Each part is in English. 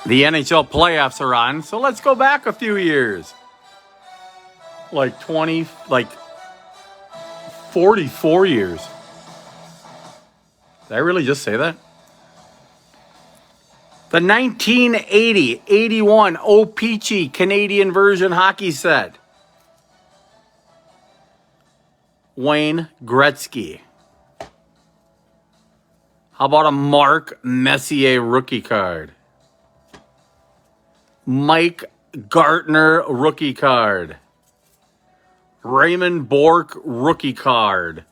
The NHL playoffs are on, so let's go back a few years. Like 44 years. Did I really just say that? The 1980-81 O-PEE-CHEE Canadian version hockey set. Wayne Gretzky. How about a Mark Messier rookie card? Mike Gartner rookie card. Raymond Bourque rookie card.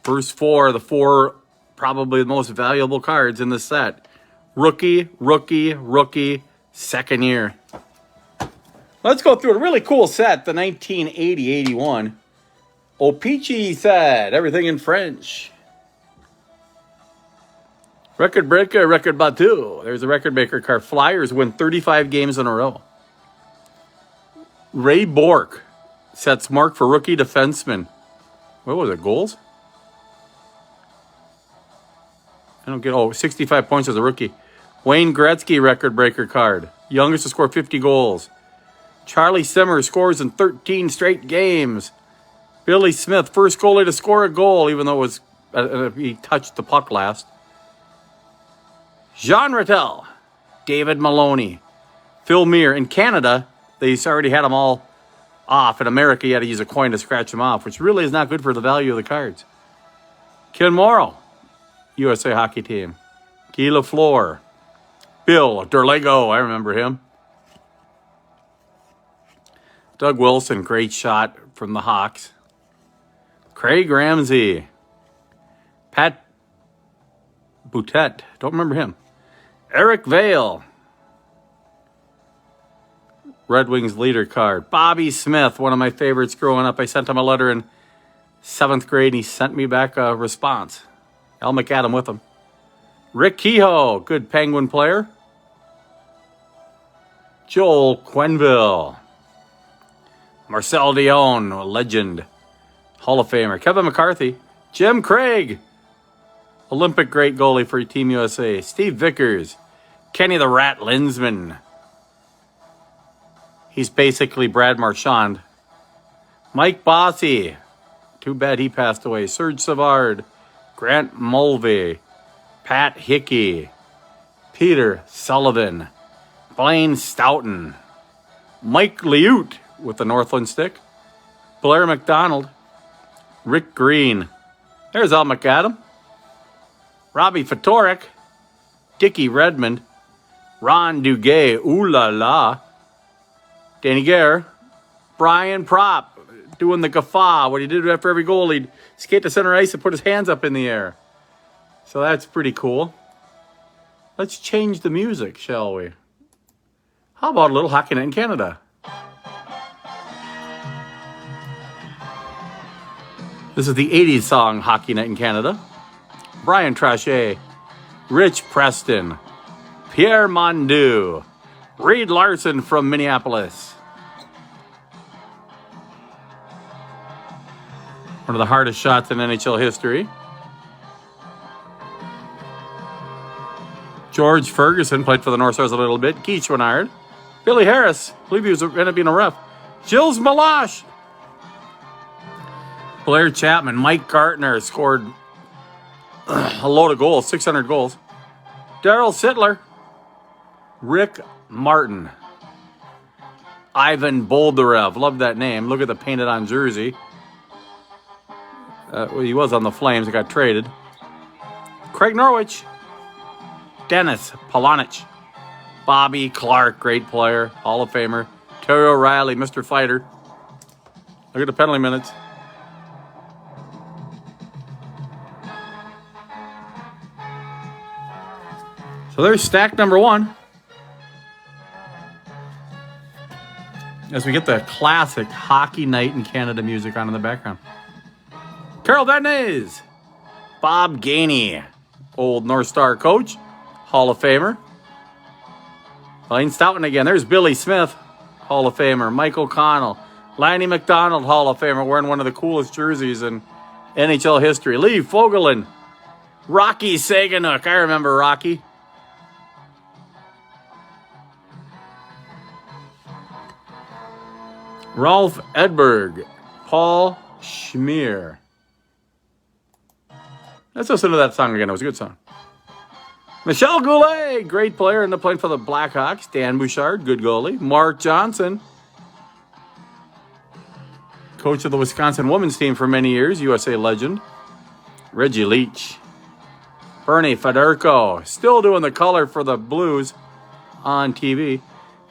First four, the four probably the most valuable cards in the set. Rookie, rookie, rookie, second year. Let's go through a really cool set, the 1980-81 O-PEE-CHEE set, everything in French. Record breaker, record battue. There's a record breaker card. Flyers win 35 games in a row. Ray Bourque sets mark for rookie defenseman. What was it, goals? I don't get, 65 points as a rookie. Wayne Gretzky record breaker card. Youngest to score 50 goals. Charlie Simmer scores in 13 straight games. Billy Smith, first goalie to score a goal, even though it was he touched the puck last. Jean Rattel, David Maloney, Phil Meir. In Canada, they already had them all off. In America, you had to use a coin to scratch them off, which really is not good for the value of the cards. Ken Morrow, USA hockey team. Guy Lafleur. Bill Derlego, I remember him. Doug Wilson, great shot from the Hawks. Craig Ramsey. Pat Boutet, don't remember him. Eric Vale. Red Wings leader card. Bobby Smith, one of my favorites growing up. I sent him a letter in 7th grade, and he sent me back a response. Al McAdam with him. Rick Kehoe, good Penguin player. Joel Quenneville. Marcel Dion, a legend. Hall of Famer. Kevin McCarthy. Jim Craig. Olympic great goalie for Team USA. Steve Vickers. Kenny the Rat Linsman. He's basically Brad Marchand. Mike Bossy. Too bad he passed away. Serge Savard. Grant Mulvey. Pat Hickey. Peter Sullivan. Blaine Stoughton. Mike Liute with the Northland stick. Blair McDonald. Rick Green. There's Al McAdam. Robbie Fatorik. Dickie Redmond. Ron Duguay. Ooh la la. Danny Gare. Brian Propp. Doing the guffaw. What he did after every goal, he'd skate to center ice and put his hands up in the air. So that's pretty cool. Let's change the music, shall we? How about a little Hockey Night in Canada? This is the 80s song, Hockey Night in Canada. Brian Trachet, Rich Preston, Pierre Mondu, Reed Larson from Minneapolis. One of the hardest shots in NHL history. George Ferguson played for the North Stars a little bit. Keith Winard. Billy Harris. I believe he ended up being a ref. Gilles Malache. Blair Chapman. Mike Gartner scored a load of goals. 600 goals. Daryl Sittler. Rick Martin. Ivan Boldarev. Love that name. Look at the painted on jersey. He was on the Flames. He got traded. Craig Norwich. Dennis Polonich. Bobby Clark, great player, Hall of Famer. Terry O'Reilly, Mr. Fighter. Look at the penalty minutes. So there's stack number one. As we get the classic Hockey Night in Canada music on in the background. Carol Denez. Bob Gainey, old North Star coach. Hall of Famer. Blaine Stoughton again. There's Billy Smith, Hall of Famer. Mike O'Connell. Lanny McDonald, Hall of Famer, wearing one of the coolest jerseys in NHL history. Lee Fogelin. Rocky Saganook. I remember Rocky. Rolf Edberg. Paul Schmier. Let's listen to that song again. It was a good song. Michel Goulet, great player, and playing for the Blackhawks. Dan Bouchard, good goalie. Mark Johnson, coach of the Wisconsin women's team for many years, USA legend. Reggie Leach. Bernie Federko, still doing the color for the Blues on TV.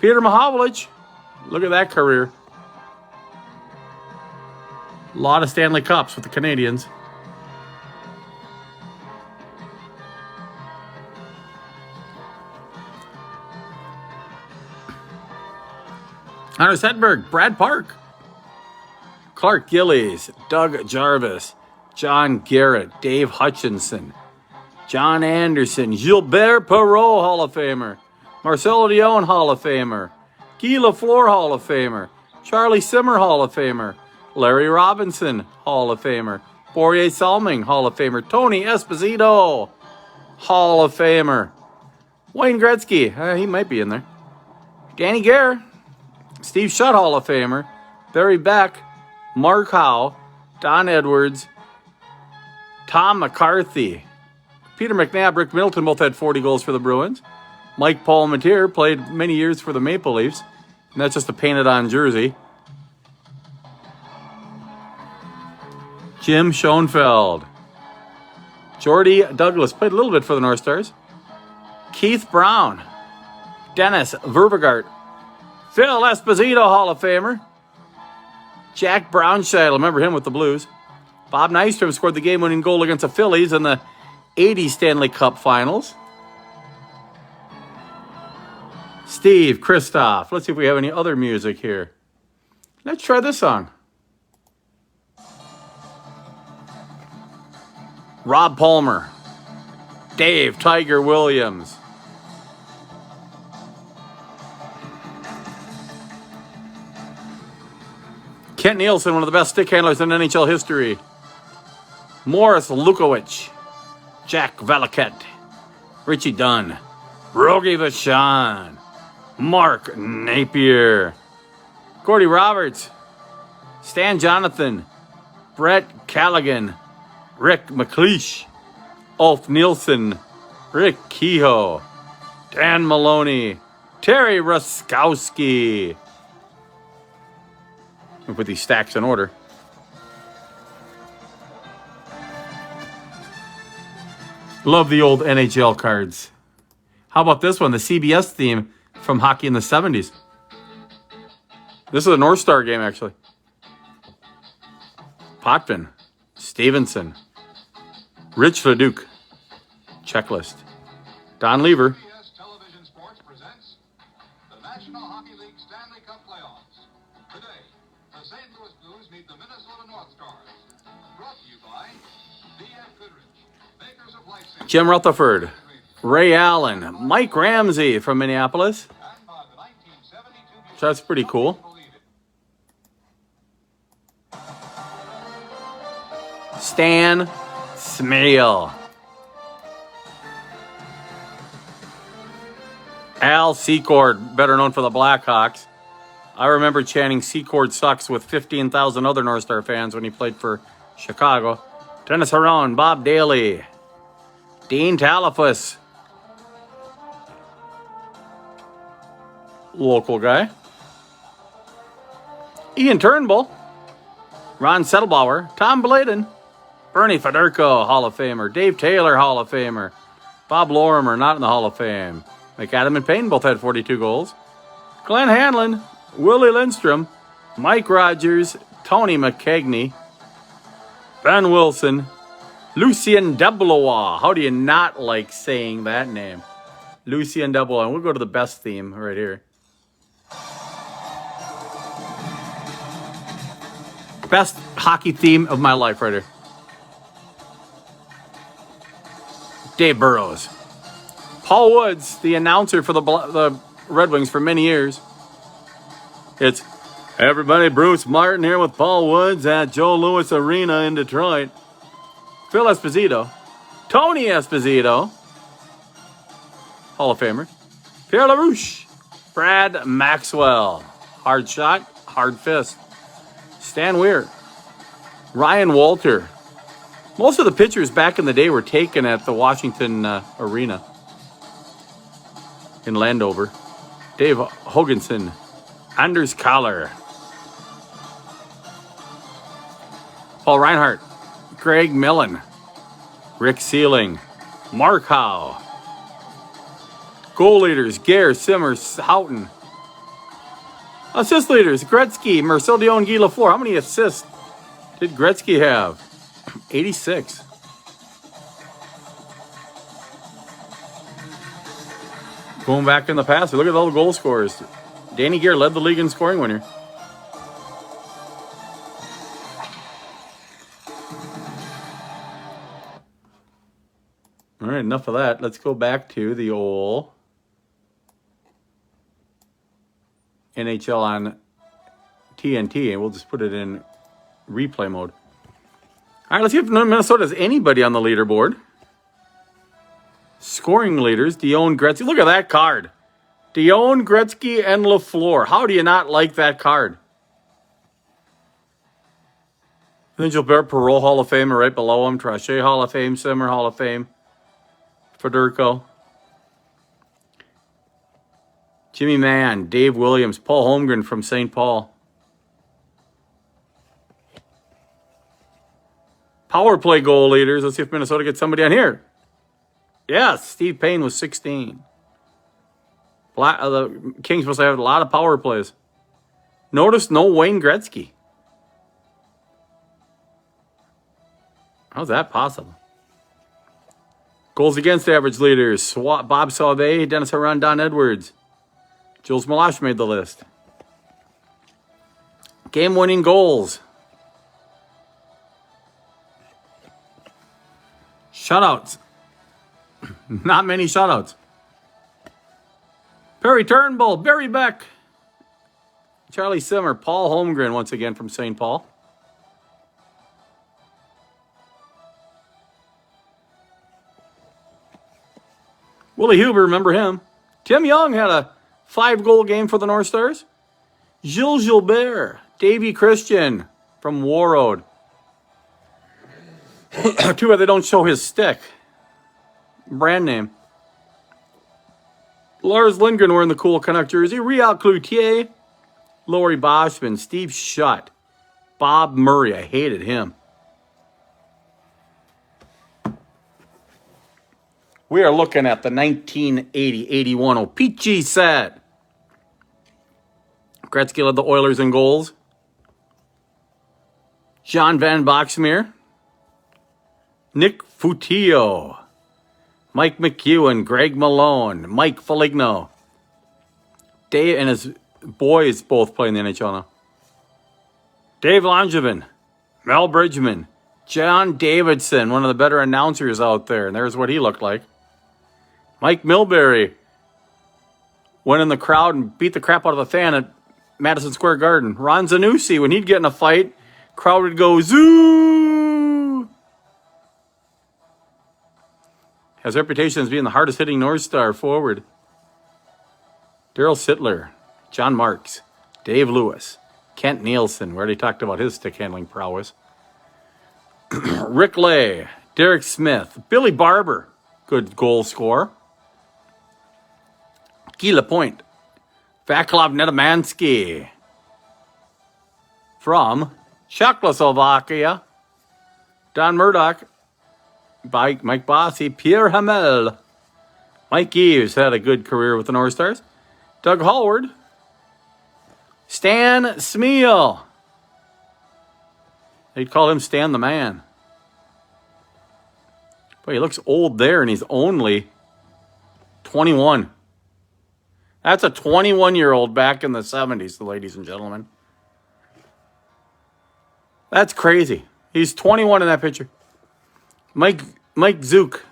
Peter Mahovlich, look at that career. A lot of Stanley Cups with the Canadians. Anders Hedberg, Brad Park. Clark Gillies, Doug Jarvis, John Garrett, Dave Hutchinson, John Anderson, Gilbert Perreault, Hall of Famer, Marcelo Dion, Hall of Famer, Guy Lafleur, Hall of Famer, Charlie Simmer, Hall of Famer, Larry Robinson, Hall of Famer, Borje Salming, Hall of Famer, Tony Esposito, Hall of Famer, Wayne Gretzky, he might be in there, Danny Gare, Steve Shutt, Hall of Famer, Barry Beck, Mark Howe, Don Edwards, Tom McCarthy, Peter McNabb, Rick Middleton both had 40 goals for the Bruins. Mike Palmateer played many years for the Maple Leafs, and that's just a painted-on jersey. Jim Schoenfeld. Jordy Douglas played a little bit for the North Stars. Keith Brown. Dennis Vervegart. Phil Esposito, Hall of Famer. Jack Brownshide, remember him with the Blues. Bob Nystrom scored the game-winning goal against the Phillies in the 80 Stanley Cup Finals. Steve Kristoff. Let's see if we have any other music here. Let's try this song. Rob Palmer. Dave Tiger Williams. Kent Nielsen, one of the best stick handlers in NHL history. Morris Lukowicz. Jack Valiquette. Richie Dunn. Rogie Vachon. Mark Napier. Gordy Roberts. Stan Jonathan. Brett Callaghan. Rick McLeish. Ulf Nielsen. Rick Kehoe. Dan Maloney. Terry Ruskowski. We'll put these stacks in order. Love the old NHL cards. How about this one? The CBS theme from hockey in the 70s. This is a North Star game, actually. Potvin. Stevenson. Rich Leduc. Checklist. Don Lever. CBS Television Sports presents the National Hockey League Stanley Cup Playoffs. Today, the St. Louis Blues meet the Minnesota North Stars. Brought to you by B.F. Goodrich, makers of Life-Saving. Jim Rutherford. Ray Allen. Mike Ramsey from Minneapolis. And by the 1972 So that's pretty cool. Stan Smale. Al Secord, better known for the Blackhawks. I remember chanting Secord sucks with 15,000 other North Star fans when he played for Chicago. Dennis Herron, Bob Daly, Dean Talifus, local guy. Ian Turnbull, Ron Settlebauer, Tom Bladen, Bernie Federko, Hall of Famer, Dave Taylor, Hall of Famer, Bob Lorimer, not in the Hall of Fame. McAdam and Payne both had 42 goals. Glenn Hanlon, Willie Lindstrom, Mike Rogers, Tony McKegney, Ben Wilson, Lucien Deblois. How do you not like saying that name? Lucien Deblois. And we'll go to the best theme right here. Best hockey theme of my life right here. Dave Burrows. Paul Woods, the announcer for the Red Wings for many years. It's everybody, Bruce Martin here with Paul Woods at Joe Louis Arena in Detroit. Phil Esposito. Tony Esposito. Hall of Famer. Pierre LaRouche. Brad Maxwell. Hard shot, hard fist. Stan Weir. Ryan Walter. Most of the pictures back in the day were taken at the Washington Arena in Landover. Dave Hoganson. Anders Collar. Paul Reinhardt. Greg Millen. Rick Sealing. Mark Howe. Goal leaders, Gare, Simmers, Houghton. Assist leaders, Gretzky, Marcel Dion, Guy Lafleur. How many assists did Gretzky have? 86. Going back in the past, look at all the goal scorers. Danny Gare led the league in scoring winner. All right, enough of that. Let's go back to the old NHL on TNT, and we'll just put it in replay mode. All right, let's see if Minnesota has anybody on the leaderboard. Scoring leaders, Dion Gretzky. Look at that card. Dion Gretzky and Lafleur. How do you not like that card? Then Gilbert Perreault, Hall of Fame, right below him. Trachet, Hall of Fame. Simmer, Hall of Fame. Federico. Jimmy Mann, Dave Williams, Paul Holmgren from St. Paul. Power play goal leaders. Let's see if Minnesota gets somebody on here. Yes, Steve Payne was 16. The Kings must have a lot of power plays. Notice no Wayne Gretzky. How's that possible? Goals against average leaders. Bob Sauvé, Dennis Herron, Don Edwards. Jules Malash made the list. Game-winning goals. Shutouts. Not many shutouts. Perry Turnbull, Barry Beck. Charlie Simmer, Paul Holmgren once again from St. Paul. Willie Huber, remember him. Tim Young had a 5-goal game for the North Stars. Gilles Gilbert, Davey Christian from Warroad. Too bad they don't show his stick. Brand name. Lars Lindgren wearing the cool Canuck jersey. Real Cloutier. Laurie Boschman. Steve Schutt. Bob Murray. I hated him. We are looking at the 1980-81 O-PEE-CHEE set. Gretzky led the Oilers in goals. John Van Boxmeer. Nick Futillo. Mike McEwen. Greg Malone. Mike Foligno. Dave and his boys both play in the NHL now. Dave Langevin. Mel Bridgman. John Davidson, one of the better announcers out there. And there's what he looked like. Mike Milbury went in the crowd and beat the crap out of a fan at Madison Square Garden. Ron Zanussi, when he'd get in a fight, crowd would go, zoo! Has a reputation as being the hardest hitting North Star forward. Daryl Sittler, John Marks, Dave Lewis, Kent Nielsen, we already talked about his stick handling prowess. Rick Lay, Derek Smith, Billy Barber, good goal scorer. Guy Lapointe, Vaclav Nedomansky from Czechoslovakia. Don Murdoch, Mike Bossy, Pierre Hamel. Mike Eves had a good career with the North Stars. Doug Hallward. Stan Smeal. They'd call him Stan the Man. Boy, he looks old there, and he's only 21. That's a 21-year-old back in the 70s, ladies and gentlemen. That's crazy. He's 21 in that picture. Mike Zook.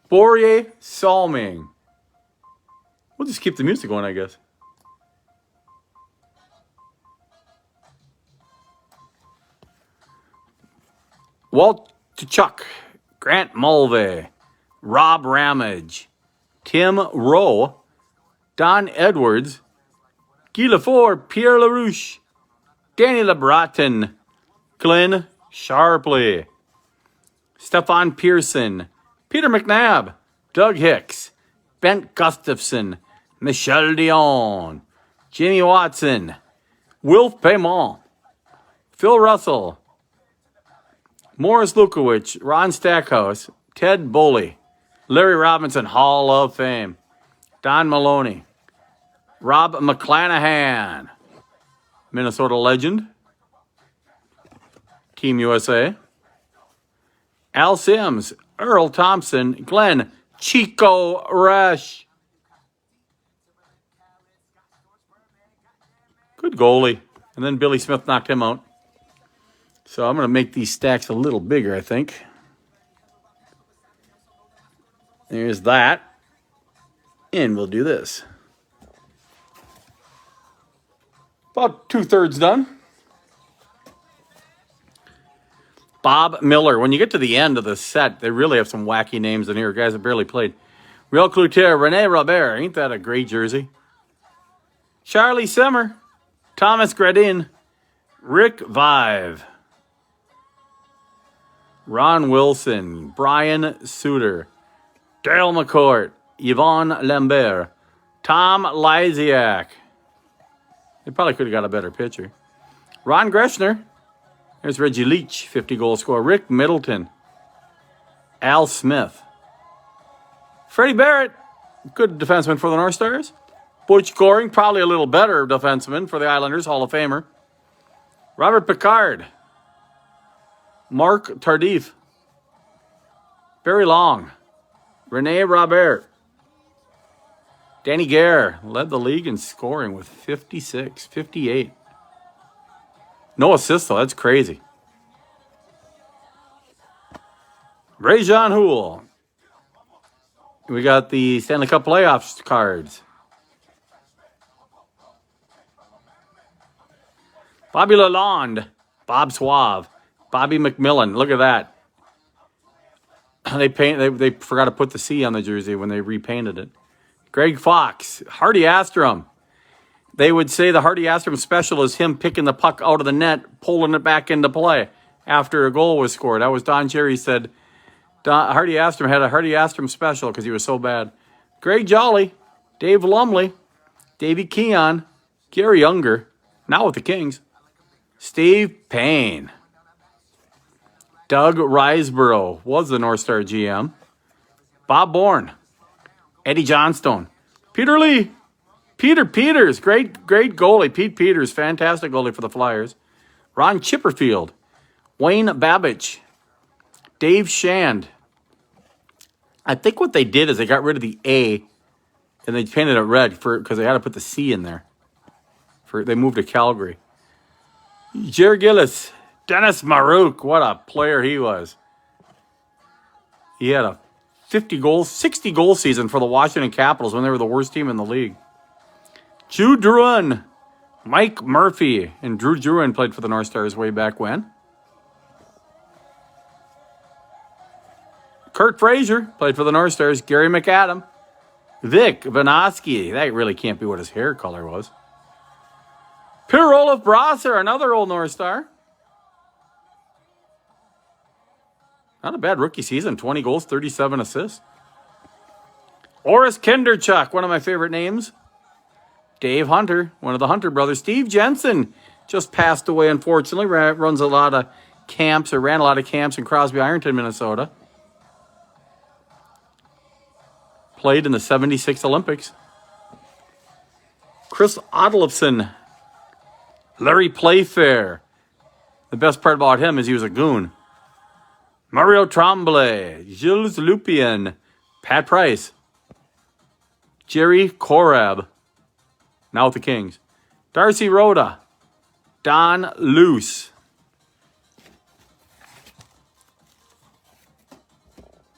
Borje Salming. We'll just keep the music going, I guess. Walt Tkachuk. Grant Mulvey. Rob Ramage. Tim Rowe. Don Edwards. Guy Lafleur. Pierre LaRouche. Danny LeBreton, Glenn Sharpley, Stefan Pearson, Peter McNabb, Doug Hicks, Bent Gustafson, Michel Dion, Jimmy Watson, Wilf Paymont, Phil Russell, Morris Lukowich, Ron Stackhouse, Ted Boley, Larry Robinson, Hall of Fame, Don Maloney, Rob McClanahan, Minnesota legend, Team USA, Al Sims, Earl Thompson, Glenn Chico Rush. Good goalie. And then Billy Smith knocked him out. So I'm going to make these stacks a little bigger, I think. There's that. And we'll do this. About 2/3 done. Bob Miller. When you get to the end of the set, they really have some wacky names in here. Guys that barely played. Real Cloutier, Rene Robert. Ain't that a great jersey? Charlie Simmer. Thomas Gradin. Rick Vive. Ron Wilson. Brian Suter. Dale McCourt. Yvonne Lambert. Tom Lysiak. They probably could have got a better pitcher. Ron Greschner. There's Reggie Leach, 50-goal scorer. Rick Middleton. Al Smith. Freddie Barrett, good defenseman for the North Stars. Butch Goring, probably a little better defenseman for the Islanders, Hall of Famer. Robert Picard. Mark Tardif. Barry Long. Rene Robert. Danny Gare led the league in scoring with 56, 58. No assists, though. That's crazy. Ray-Jean Houle. We got the Stanley Cup playoffs cards. Bobby Lalonde. Bob Suave. Bobby McMillan. Look at that. They forgot to put the C on the jersey when they repainted it. Greg Fox. Hardy Astrom. They would say the Hardy Astrom special is him picking the puck out of the net, pulling it back into play after a goal was scored. That was Don Cherry said Hardy Astrom had a Hardy Astrom special because he was so bad. Greg Jolly, Dave Lumley, Davey Keon, Gary Unger, now with the Kings, Steve Payne, Doug Riseborough was the North Star GM, Bob Bourne, Eddie Johnstone, Peter Lee, Peter Peters, great goalie. Pete Peters, fantastic goalie for the Flyers. Ron Chipperfield, Wayne Babbage, Dave Shand. I think what they did is they got rid of the A and they painted it red because they had to put the C in there. They moved to Calgary. Jer Gillis, Dennis Marouk, what a player he was. He had a 60 goal season for the Washington Capitals when they were the worst team in the league. Drew Druin, Mike Murphy, and Drew Druin played for the North Stars way back when. Kurt Frazier played for the North Stars. Gary McAdam, Vic Vanoski, that really can't be what his hair color was. Per-Olof Brasser, another old North Star. Not a bad rookie season, 20 goals, 37 assists. Oris Kinderchuk, one of my favorite names. Dave Hunter, one of the Hunter brothers. Steve Jensen just passed away, unfortunately. Runs a lot of camps, or ran a lot of camps in Crosby, Ironton, Minnesota. Played in the 76 Olympics. Chris Odlefson. Larry Playfair. The best part about him is he was a goon. Mario Tremblay. Gilles Lupien. Pat Price. Jerry Korab. Now with the Kings. Darcy Rhoda. Don Luce.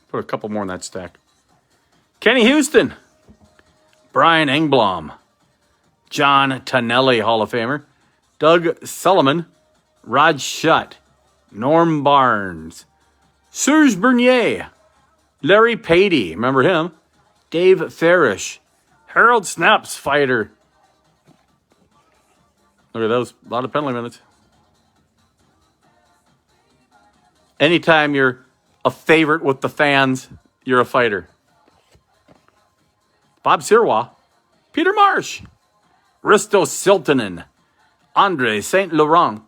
Put a couple more in that stack. Kenny Houston. Brian Engblom. John Tonelli, Hall of Famer. Doug Sullivan. Rod Shutt. Norm Barnes. Serge Bernier. Larry Patey. Remember him? Dave Farish. Harold Snaps, fighter. Look at those. A lot of penalty minutes. Anytime you're a favorite with the fans, you're a fighter. Bob Sirois, Peter Marsh, Risto Siltanen, Andre St. Laurent,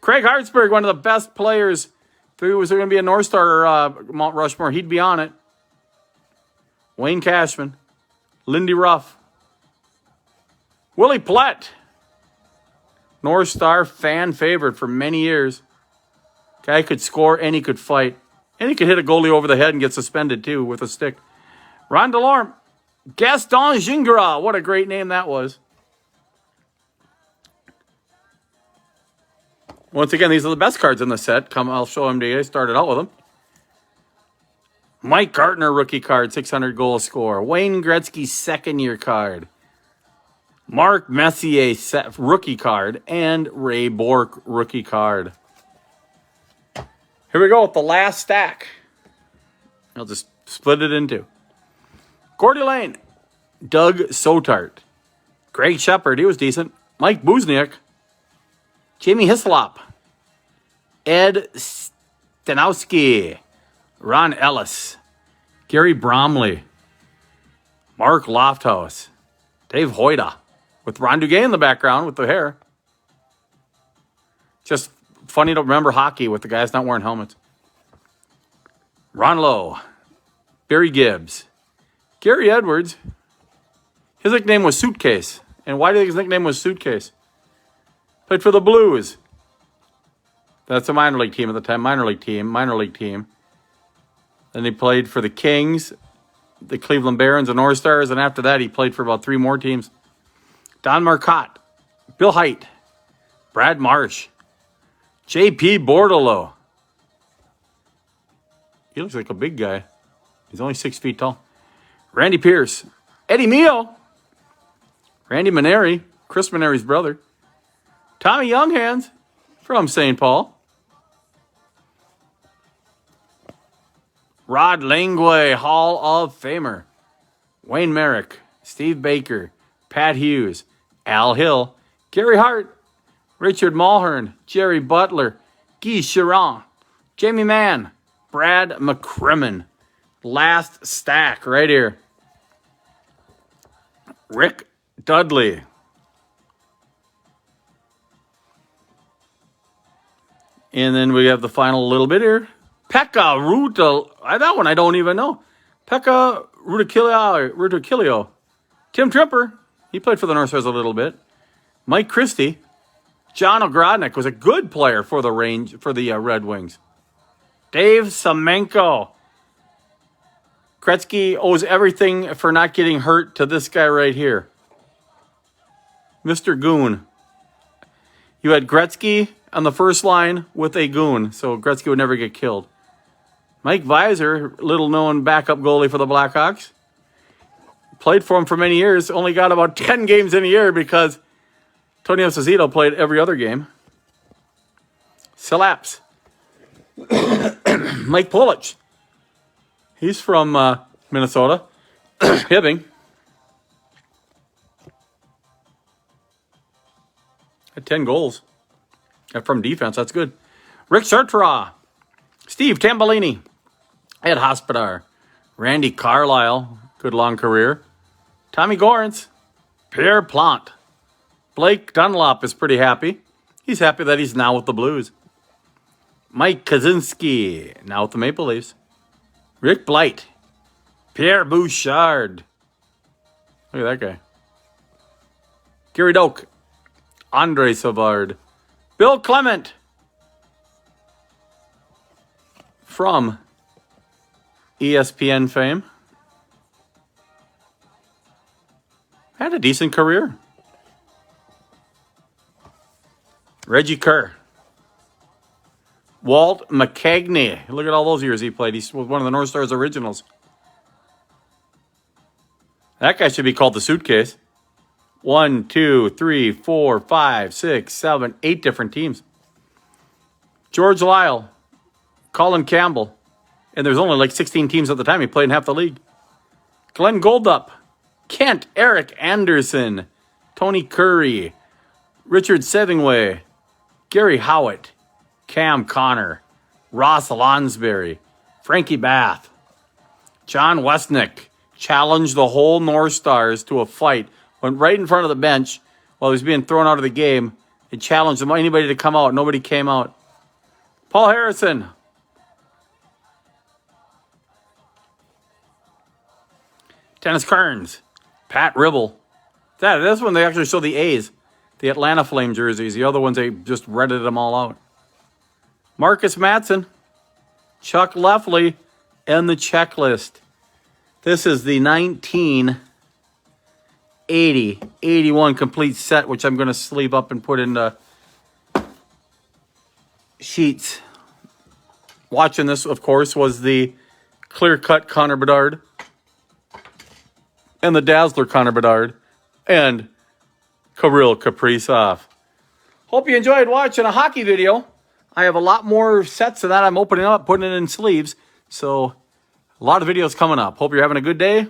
Craig Hartsburg, one of the best players. If there was going to be a North Star Mount Rushmore, he'd be on it. Wayne Cashman, Lindy Ruff, Willie Plett, North Star fan favorite for many years. Guy could score and he could fight. And he could hit a goalie over the head and get suspended too with a stick. Ron Delorme, Gaston Gingras. What a great name that was. Once again, these are the best cards in the set. I'll show them to you. I started out with them. Mike Gartner rookie card, 600 goal score. Wayne Gretzky second-year card. Mark Messier rookie card. And Ray Bourque rookie card. Here we go with the last stack. I'll just split it in two. Gordy Lane, Doug Sotart, Greg Shepard, he was decent. Mike Buzniak, Jamie Hislop, Ed Stanowski, Ron Ellis, Gary Bromley, Mark Lofthouse, Dave Hoyda, with Ron Duguay in the background with the hair. Just funny to remember hockey with the guys not wearing helmets. Ron Lowe, Barry Gibbs, Gary Edwards. His nickname was Suitcase. And why do you think his nickname was Suitcase? Played for the Blues. That's a minor league team at the time. Minor league team. Then he played for the Kings, the Cleveland Barons, and North Stars. And after that, he played for about 3 more teams. Don Marcotte, Bill Height, Brad Marsh, J.P. Bordelot. He looks like a big guy. He's only 6 feet tall. Randy Pierce, Eddie Mio, Randy Maneri, Chris Maneri's brother, Tommy Younghands from St. Paul, Rod Langway, Hall of Famer, Wayne Merrick, Steve Baker, Pat Hughes, Al Hill, Gary Hart, Richard Mulhern, Jerry Butler, Guy Chiron, Jamie Mann, Brad McCrimmon. Last stack right here. Rick Dudley. And then we have the final little bit here. Pekka Ruta. That one I don't even know. Pekka Rutakilio. Tim Tripper. He played for the North Stars a little bit. Mike Christie. John Ogrodnik was a good player for the Red Wings. Dave Semenko. Gretzky owes everything for not getting hurt to this guy right here. Mr. Goon. You had Gretzky on the first line with a goon, so Gretzky would never get killed. Mike Weiser, little-known backup goalie for the Blackhawks. Played for him for many years. Only got about 10 games in a year because Tony Esposito played every other game. Slaps. Mike Pulich. He's from Minnesota. Hibbing. Had 10 goals. From defense, that's good. Rick Chartra. Steve Tambellini. Ed Hospodar. Randy Carlisle. Good long career. Tommy Gorence. Pierre Plante. Blake Dunlop is pretty happy. He's happy that he's now with the Blues. Mike Kaczynski. Now with the Maple Leafs. Rick Blight. Pierre Bouchard. Look at that guy. Gary Doak. Andre Savard. Bill Clement. From ESPN fame. Had a decent career. Reggie Kerr. Walt McCagney. Look at all those years he played. He's one of the North Stars originals. That guy should be called the Suitcase. 1, 2, 3, 4, 5, 6, 7, 8 different teams. George Lyle. Colin Campbell. And there's only like 16 teams at the time. He played in half the league. Glenn Goldup. Kent Eric Anderson. Tony Curry. Richard Sevingway, Gary Howitt, Cam Connor, Ross Lonsberry, Frankie Bath, John Westnick challenged the whole North Stars to a fight, went right in front of the bench while he was being thrown out of the game and challenged anybody to come out. Nobody came out. Paul Harrison, Dennis Kearns, Pat Ribble. This one they actually show the A's, the Atlanta Flame jerseys. The other ones they just redded them all out. Marcus Matson, Chuck Leffley, and the checklist. This is the 1980-81 complete set, which I'm going to sleeve up and put into sheets. Watching this, of course, was the clear-cut Connor Bedard and the Dazzler Connor Bedard and Kirill Kaprizov. Hope you enjoyed watching a hockey video. I have a lot more sets of that I'm opening up, putting it in sleeves. So a lot of videos coming up. Hope you're having a good day.